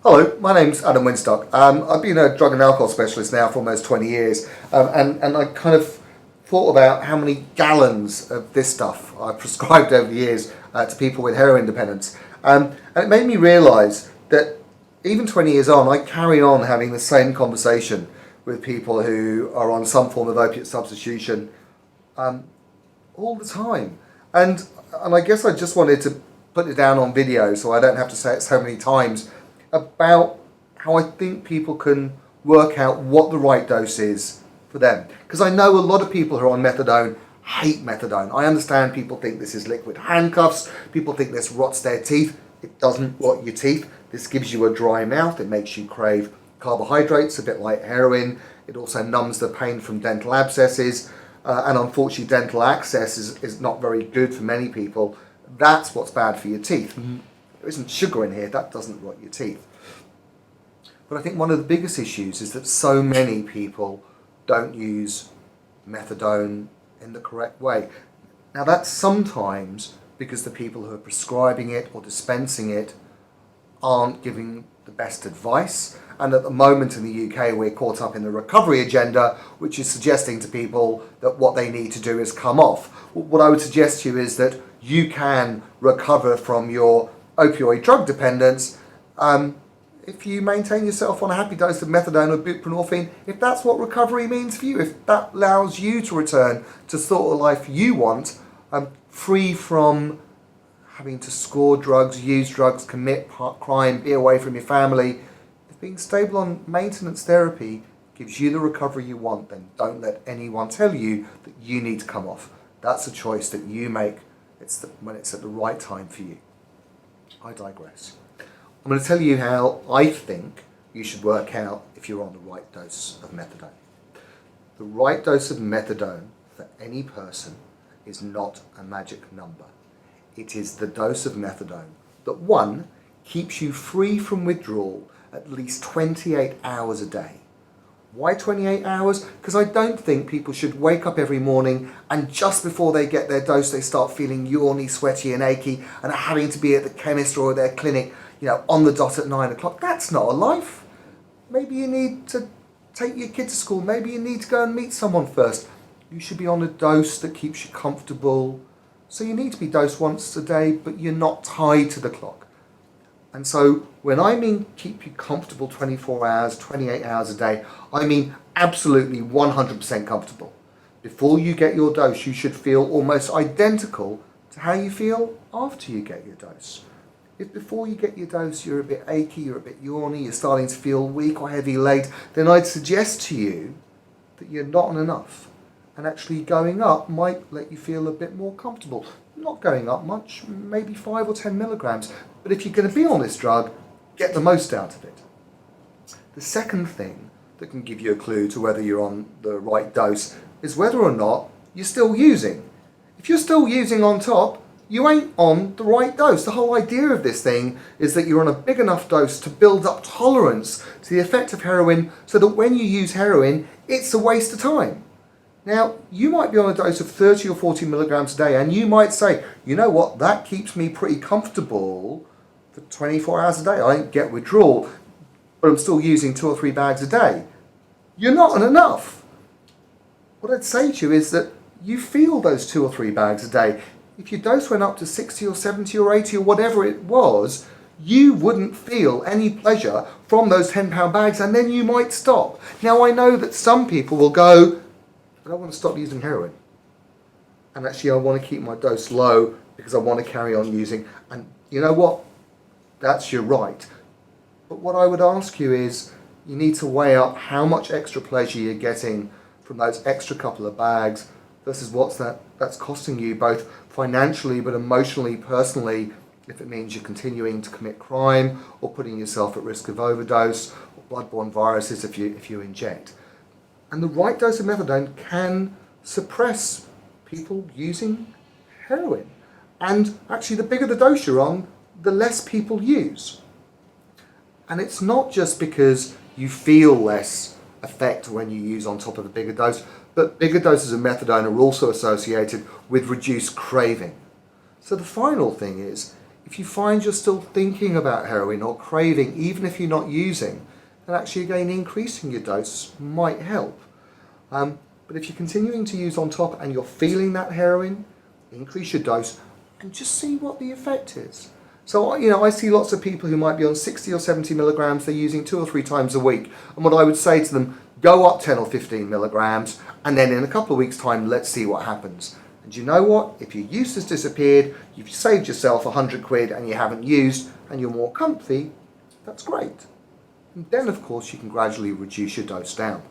Hello, my name's Adam Winstock. I've been a drug and alcohol specialist now for almost 20 years, and I kind of thought about how many gallons of this stuff I've prescribed over the years to people with heroin dependence. And it made me realise that even 20 years on, I carry on having the same conversation with people who are on some form of opiate substitution all the time. And I guess I just wanted to put it down on video so I don't have to say it so many times about how I think people can work out what the right dose is for them. Because I know a lot of people who are on methadone hate methadone. I understand people think this is liquid handcuffs, people think this rots their teeth. It doesn't rot your teeth. This gives you a dry mouth, it makes you crave carbohydrates, a bit like heroin. It also numbs the pain from dental abscesses, and unfortunately dental access is not very good for many people. That's what's bad for your teeth. There isn't sugar in here, that doesn't rot your teeth. But I think one of the biggest issues is that so many people don't use methadone in the correct way. Now that's sometimes because the people who are prescribing it or dispensing it aren't giving the best advice. And at the moment in the UK we're caught up in the recovery agenda, which is suggesting to people that what they need to do is come off. What I would suggest to you is that you can recover from your opioid drug dependence if you maintain yourself on a happy dose of methadone or buprenorphine, if that's what recovery means for you, if that allows you to return to the sort of life you want, free from having to score drugs, use drugs, commit crime, be away from your family. If being stable on maintenance therapy gives you the recovery you want, then don't let anyone tell you that you need to come off. That's a choice that you make when it's at the right time for you. I digress. I'm going to tell you how I think you should work out if you're on the right dose of methadone. The right dose of methadone for any person is not a magic number. It is the dose of methadone that, one, keeps you free from withdrawal at least 28 hours a day. Why 28 hours? Because I don't think people should wake up every morning and just before they get their dose they start feeling yawny, sweaty and achy and are having to be at the chemist or their clinic, on the dot at 9 o'clock. That's not a life. Maybe you need to take your kid to school. Maybe you need to go and meet someone first. You should be on a dose that keeps you comfortable. So you need to be dosed once a day, but you're not tied to the clock. And so when I mean keep you comfortable 24 hours, 28 hours a day, I mean absolutely 100% comfortable. Before you get your dose, you should feel almost identical to how you feel after you get your dose. If before you get your dose you're a bit achy, you're a bit yawny, you're starting to feel weak or heavy-legged, then I'd suggest to you that you're not on enough. And actually going up might let you feel a bit more comfortable. Not going up much, maybe 5 or 10 milligrams. But if you're going to be on this drug, get the most out of it. The second thing that can give you a clue to whether you're on the right dose is whether or not you're still using. If you're still using on top, you ain't on the right dose. The whole idea of this thing is that you're on a big enough dose to build up tolerance to the effect of heroin so that when you use heroin, it's a waste of time. Now, you might be on a dose of 30 or 40 milligrams a day and you might say, you know what, that keeps me pretty comfortable for 24 hours a day. I don't get withdrawal, but I'm still using 2 or 3 bags a day. You're not on enough. What I'd say to you is that you feel those 2 or 3 bags a day. If your dose went up to 60 or 70 or 80 or whatever it was, you wouldn't feel any pleasure from those 10-pound bags and then you might stop. Now I know that some people will go, I don't want to stop using heroin. And actually I want to keep my dose low because I want to carry on using. And you know what? That's your right. But what I would ask you is, you need to weigh up how much extra pleasure you're getting from those extra couple of bags versus that's costing you both financially but emotionally, personally, if it means you're continuing to commit crime or putting yourself at risk of overdose or bloodborne viruses if you inject. And the right dose of methadone can suppress people using heroin. And actually the bigger the dose you're on, the less people use. And it's not just because you feel less effect when you use on top of a bigger dose, but bigger doses of methadone are also associated with reduced craving. So the final thing is, If you find you're still thinking about heroin or craving, even if you're not using, then actually again increasing your dose might help. But if you're continuing to use on top and you're feeling that heroin, increase your dose and just see what the effect is. So, I see lots of people who might be on 60 or 70 milligrams, they're using 2 or 3 times a week. And what I would say to them, go up 10 or 15 milligrams, and then in a couple of weeks' time, let's see what happens. And you know what? If your use has disappeared, you've saved yourself 100 quid and you haven't used, and you're more comfy, that's great. And then, of course, you can gradually reduce your dose down.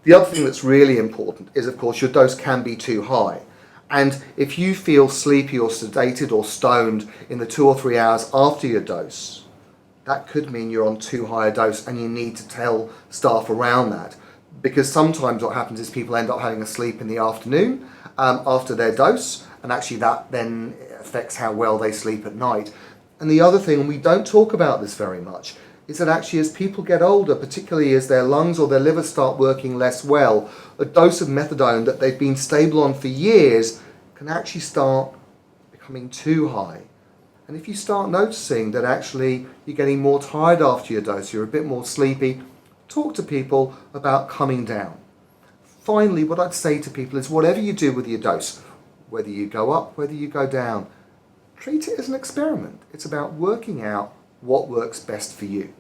The other thing that's really important is, of course, your dose can be too high. And if you feel sleepy or sedated or stoned in the 2 or 3 hours after your dose, that could mean you're on too high a dose and you need to tell staff around that. Because sometimes what happens is people end up having a sleep in the afternoon after their dose, and actually that then affects how well they sleep at night. And the other thing, and we don't talk about this very much, is that actually as people get older, particularly as their lungs or their liver start working less well, a dose of methadone that they've been stable on for years can actually start becoming too high. And if you start noticing that actually you're getting more tired after your dose, you're a bit more sleepy, talk to people about coming down. Finally, what I'd say to people is whatever you do with your dose, whether you go up, whether you go down, treat it as an experiment. It's about working out what works best for you.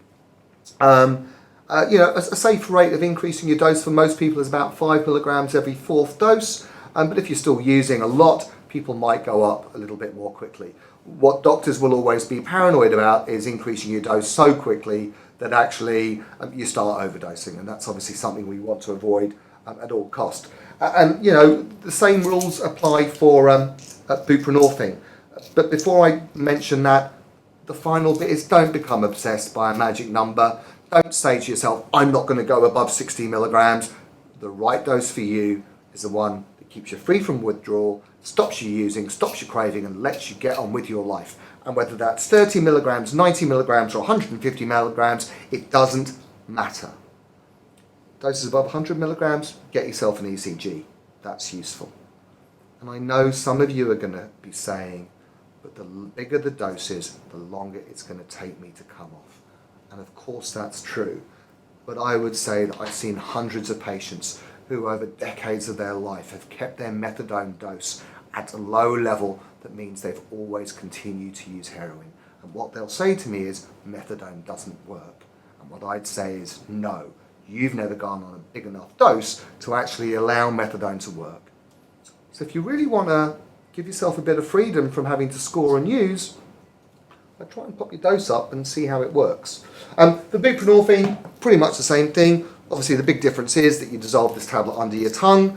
A safe rate of increasing your dose for most people is about 5 milligrams every 4th dose. But if you're still using a lot, people might go up a little bit more quickly. What doctors will always be paranoid about is increasing your dose so quickly that actually you start overdosing. And that's obviously something we want to avoid at all cost. The same rules apply for buprenorphine. But before I mention that, the final bit is don't become obsessed by a magic number. Don't say to yourself, I'm not going to go above 60 milligrams. The right dose for you is the one that keeps you free from withdrawal, stops you using, stops you craving, and lets you get on with your life. And whether that's 30 milligrams, 90 milligrams, or 150 milligrams, it doesn't matter. Doses above 100 milligrams, get yourself an ECG. That's useful. And I know some of you are going to be saying, but the bigger the dose is, the longer it's going to take me to come off. And of course that's true. But I would say that I've seen hundreds of patients who over decades of their life have kept their methadone dose at a low level that means they've always continued to use heroin. And what they'll say to me is, methadone doesn't work. And what I'd say is, no, you've never gone on a big enough dose to actually allow methadone to work. So if you really want to give yourself a bit of freedom from having to score and use, I'd try and pop your dose up and see how it works. The buprenorphine, pretty much the same thing. Obviously the big difference is that you dissolve this tablet under your tongue,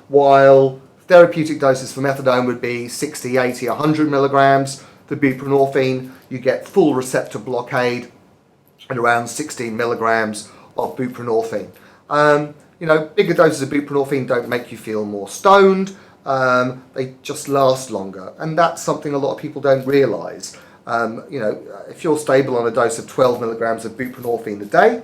while therapeutic doses for methadone would be 60, 80, 100 milligrams. The buprenorphine, you get full receptor blockade at around 16 milligrams of buprenorphine. Bigger doses of buprenorphine don't make you feel more stoned. They just last longer, and that's something a lot of people don't realise. If you're stable on a dose of 12 milligrams of buprenorphine a day,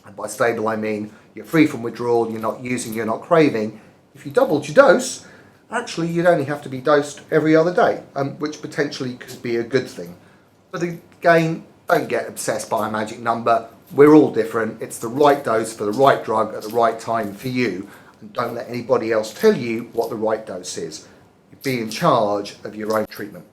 and by stable I mean you're free from withdrawal, you're not using, you're not craving, if you doubled your dose, actually you'd only have to be dosed every other day, which potentially could be a good thing. But again, don't get obsessed by a magic number. We're all different. It's the right dose for the right drug at the right time for you. And don't let anybody else tell you what the right dose is. Be in charge of your own treatment.